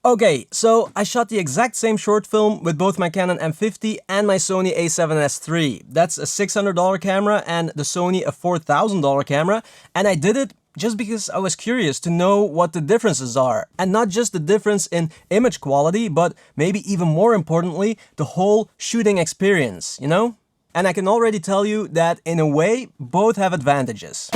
Okay, so I shot the exact same short film with both my Canon M50 and my Sony a7S III. That's a $600 camera and the Sony a $4,000 camera, and I did it just because I was curious to know what the differences are. And not just the difference in image quality, but maybe even more importantly, the whole shooting experience, you know? And I can already tell you that in a way, both have advantages.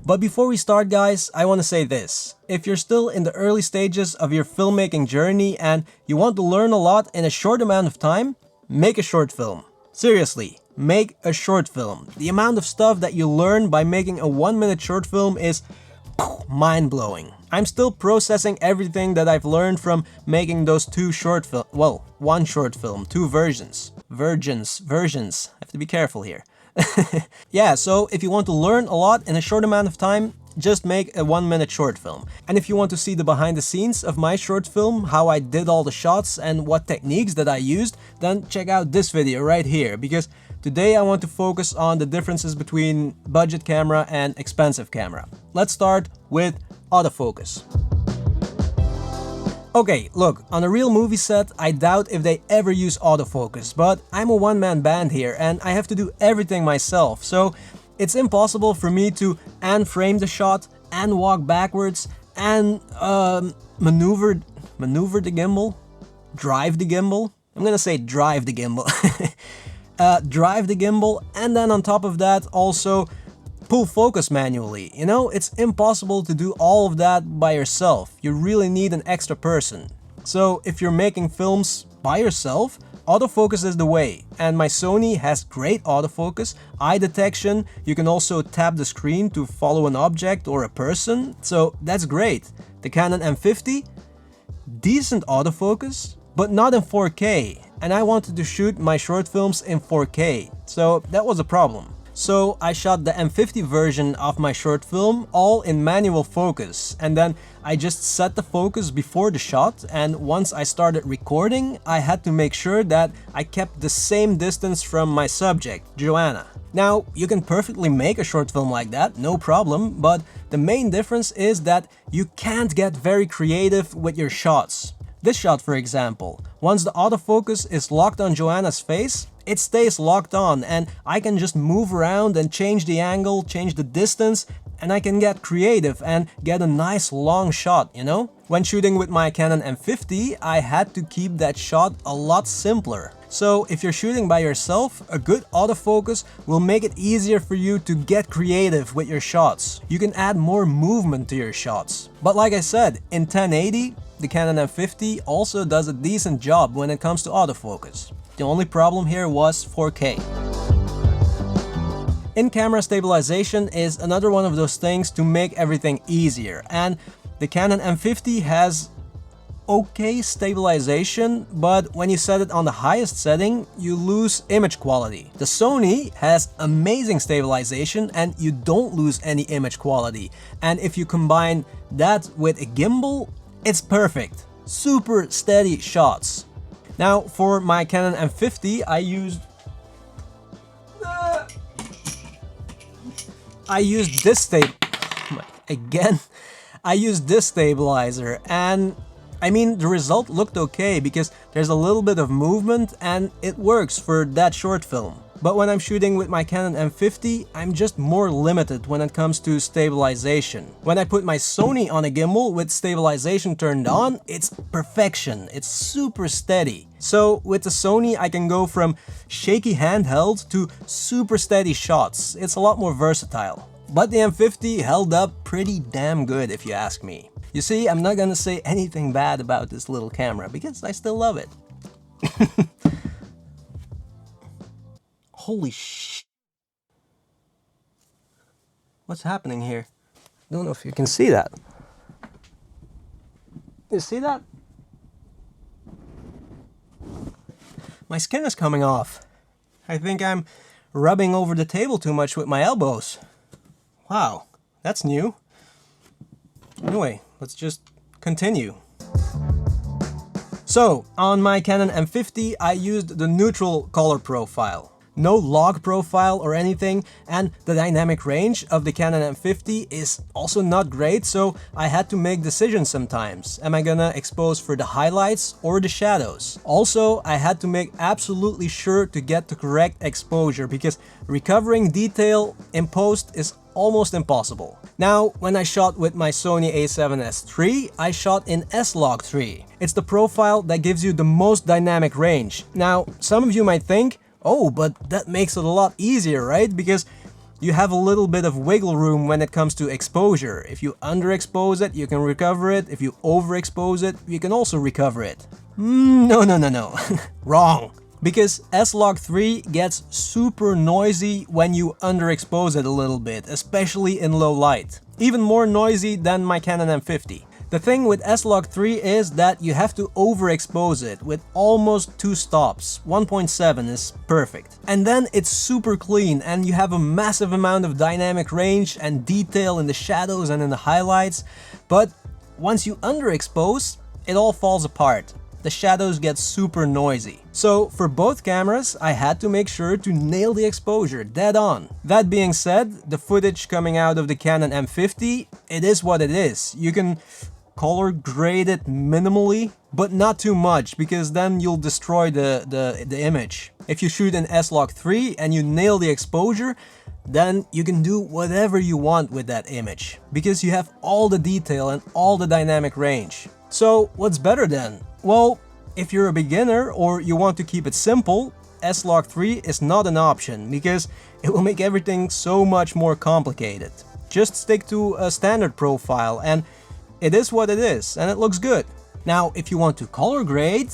But before we start, guys, I want to say this. If you're still in the early stages of your filmmaking journey and you want to learn a lot in a short amount of time, make a short film. Seriously, make a short film. The amount of stuff that you learn by making a 1-minute short film is mind-blowing. I'm still processing everything that I've learned from making those two short film, well, one short film, two versions. Versions. I have to be careful here. Yeah, so if you want to learn a lot in a short amount of time, just make a 1-minute short film. And if you want to see the behind the scenes of my short film, how I did all the shots and what techniques that I used, then check out this video right here, because today I want to focus on the differences between budget camera and expensive camera. Let's start with autofocus. Okay, look, on a real movie set, I doubt if they ever use autofocus, but I'm a one-man band here and I have to do everything myself, so it's impossible for me to frame the shot and walk backwards and maneuver the gimbal? Drive the gimbal? I'm gonna say drive the gimbal. Drive the gimbal, and then on top of that also pull focus manually. You know, it's impossible to do all of that by yourself. You really need an extra person. So if you're making films by yourself, autofocus is the way. And my Sony has great autofocus, eye detection. You can also tap the screen to follow an object or a person. So that's great. The Canon M50, decent autofocus, but not in 4K. And I wanted to shoot my short films in 4K. So that was a problem. So I shot the M50 version of my short film all in manual focus, and then I just set the focus before the shot, and once I started recording, I had to make sure that I kept the same distance from my subject, Joanna. Now, you can perfectly make a short film like that, no problem, but the main difference is that you can't get very creative with your shots. This shot, for example, once the autofocus is locked on Joanna's face, it stays locked on and I can just move around and change the angle, change the distance, and I can get creative and get a nice long shot, you know? When shooting with my Canon M50, I had to keep that shot a lot simpler. So if you're shooting by yourself, a good autofocus will make it easier for you to get creative with your shots. You can add more movement to your shots. But like I said, in 1080, the Canon M50 also does a decent job when it comes to autofocus. The only problem here was 4K. In-camera stabilization is another one of those things to make everything easier, and the Canon M50 has okay stabilization, but when you set it on the highest setting, you lose image quality. The Sony has amazing stabilization and you don't lose any image quality. And if you combine that with a gimbal, it's perfect. Super steady shots. Now, for my Canon M50, I used this I used this stabilizer, and I mean, the result looked okay because there's a little bit of movement and it works for that short film. But when I'm shooting with my Canon M50, I'm just more limited when it comes to stabilization. When I put my Sony on a gimbal with stabilization turned on, it's perfection. It's super steady. So with the Sony, I can go from shaky handheld to super steady shots. It's a lot more versatile. But the M50 held up pretty damn good if you ask me. You see, I'm not gonna say anything bad about this little camera because I still love it. Holy sh! What's happening here? I don't know if you can see that. You see that? My skin is coming off. I think I'm rubbing over the table too much with my elbows. Wow, that's new. Anyway, let's just continue. So, on my Canon M50, I used the neutral color profile. no log profile or anything, and the dynamic range of the Canon M50 is also not great, so I had to make decisions sometimes. Am I gonna expose for the highlights or the shadows? Also, I had to make absolutely sure to get the correct exposure because recovering detail in post is almost impossible. Now, when I shot with my Sony a7S III, I shot in S-Log3. It's the profile that gives you the most dynamic range. Now, some of you might think, oh, but that makes it a lot easier, right? Because you have a little bit of wiggle room when it comes to exposure. If you underexpose it, you can recover it. If you overexpose it, you can also recover it. No. Wrong. Because S-Log3 gets super noisy when you underexpose it a little bit, especially in low light. Even more noisy than my Canon M50. The thing with S-Log3 is that you have to overexpose it with almost 2 stops. 1.7 is perfect. And then it's super clean and you have a massive amount of dynamic range and detail in the shadows and in the highlights. But once you underexpose, it all falls apart. The shadows get super noisy. So for both cameras, I had to make sure to nail the exposure dead on. That being said, the footage coming out of the Canon M50, it is what it is. You can color grade it minimally, but not too much, because then you'll destroy the image. If you shoot in S-Log3 and you nail the exposure, then you can do whatever you want with that image, because you have all the detail and all the dynamic range. So what's better then? Well, if you're a beginner or you want to keep it simple, S-Log3 is not an option because it will make everything so much more complicated. Just stick to a standard profile and it is what it is and it looks good. Now, if you want to color grade,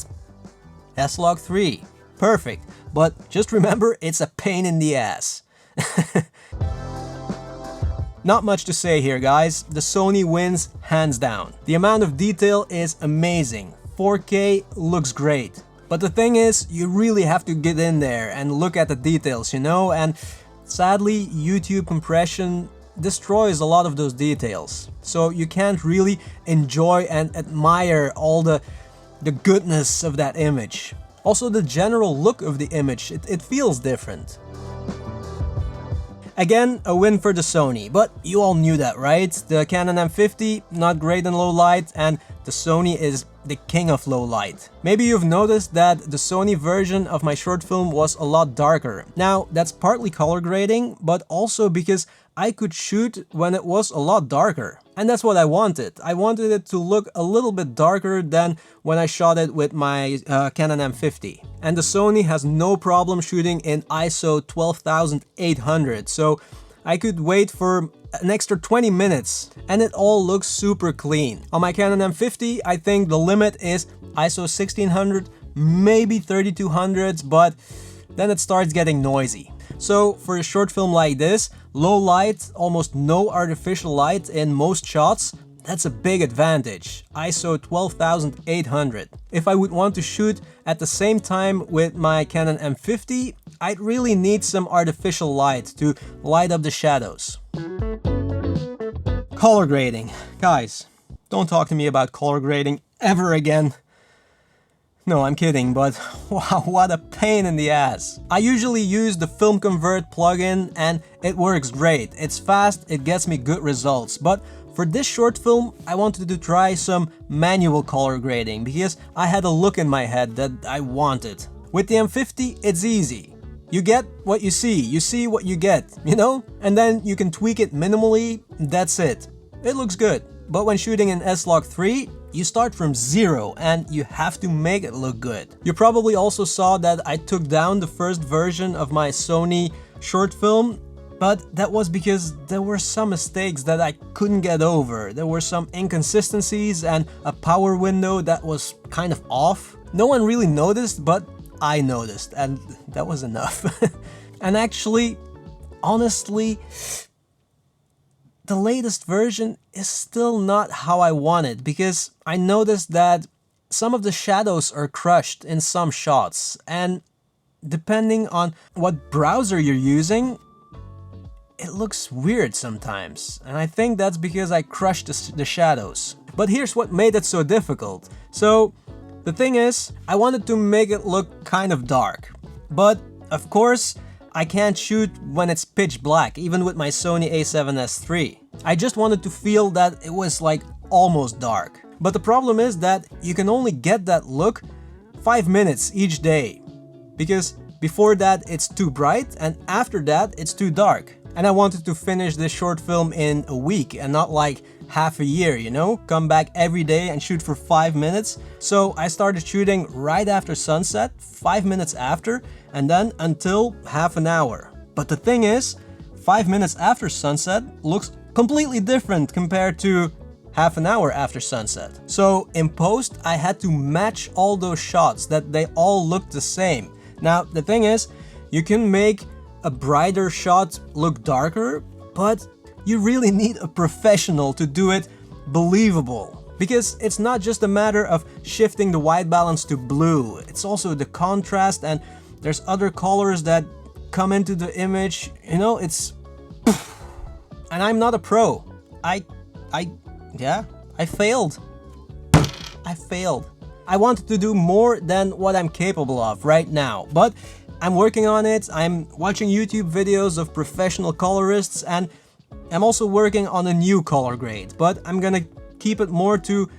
S-Log3, perfect. But just remember, it's a pain in the ass. Not much to say here, guys. The Sony wins hands down. The amount of detail is amazing. 4K looks great. But the thing is, you really have to get in there and look at the details, you know? And sadly, YouTube compression destroys a lot of those details. So you can't really enjoy and admire all the goodness of that image. Also, the general look of the image, it feels different. Again, a win for the Sony, but you all knew that, right? The Canon M50, not great in low light, and the Sony is the king of low light. Maybe you've noticed that the Sony version of my short film was a lot darker. Now, that's partly color grading, but also because I could shoot when it was a lot darker. And that's what I wanted. I wanted it to look a little bit darker than when I shot it with my Canon M50. And the Sony has no problem shooting in ISO 12800, so I could wait for an extra 20 minutes and it all looks super clean. On my Canon M50, I think the limit is ISO 1600, maybe 3200s, but then it starts getting noisy. So for a short film like this, low light, almost no artificial light in most shots, that's a big advantage. ISO 12800. If I would want to shoot at the same time with my Canon M50, I'd really need some artificial light to light up the shadows. Color grading. Guys, don't talk to me about color grading ever again. No, I'm kidding, but wow, what a pain in the ass. I usually use the Film Convert plugin and it works great. It's fast, it gets me good results, but for this short film, I wanted to try some manual color grading because I had a look in my head that I wanted. With the M50, it's easy. You get what you see what you get, you know? And then you can tweak it minimally, that's it. It looks good. But when shooting in S-Log3, you start from zero and you have to make it look good. You probably also saw that I took down the first version of my Sony short film, but that was because there were some mistakes that I couldn't get over. There were some inconsistencies and a power window that was kind of off. No one really noticed, but I noticed, and that was enough. And actually, honestly, the latest version is still not how I want it, because I noticed that some of the shadows are crushed in some shots, and depending on what browser you're using, it looks weird sometimes. And I think that's because I crushed the shadows. But here's what made it so difficult. So the thing is, I wanted to make it look kind of dark, but of course, I can't shoot when it's pitch black, even with my Sony a7S III. I just wanted to feel that it was like almost dark. But the problem is that you can only get that look 5 minutes each day. Because before that it's too bright and after that it's too dark. And I wanted to finish this short film in a week and not like half a year, you know? Come back every day and shoot for 5 minutes. So I started shooting right after sunset, 5 minutes after, and then until half an hour. But the thing is, 5 minutes after sunset looks completely different compared to half an hour after sunset. So in post, I had to match all those shots that they all looked the same. Now, the thing is, you can make a brighter shot look darker, but you really need a professional to do it believable. Because it's not just a matter of shifting the white balance to blue, it's also the contrast and there's other colors that come into the image, you know, it's... And I'm not a pro. I failed. I failed. I wanted to do more than what I'm capable of right now, but I'm working on it. I'm watching YouTube videos of professional colorists and I'm also working on a new color grade, but I'm gonna keep it more to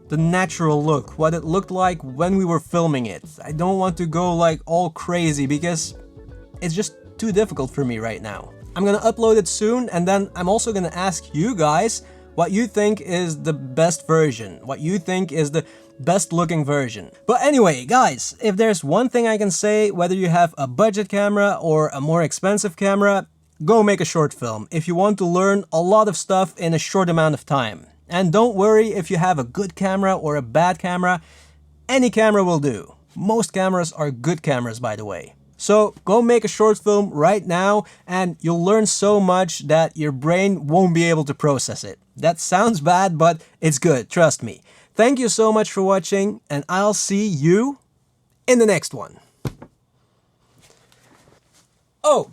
the natural look, what it looked like when we were filming it. I don't want to go like all crazy because it's just too difficult for me right now. I'm gonna upload it soon and then I'm also gonna ask you guys what you think is the best version, what you think is the best looking version. But anyway, guys, if there's one thing I can say, whether you have a budget camera or a more expensive camera, go make a short film if you want to learn a lot of stuff in a short amount of time. And don't worry if you have a good camera or a bad camera, any camera will do. Most cameras are good cameras, by the way. So go make a short film right now and you'll learn so much that your brain won't be able to process it. That sounds bad, but it's good, trust me. Thank you so much for watching and I'll see you in the next one. Oh!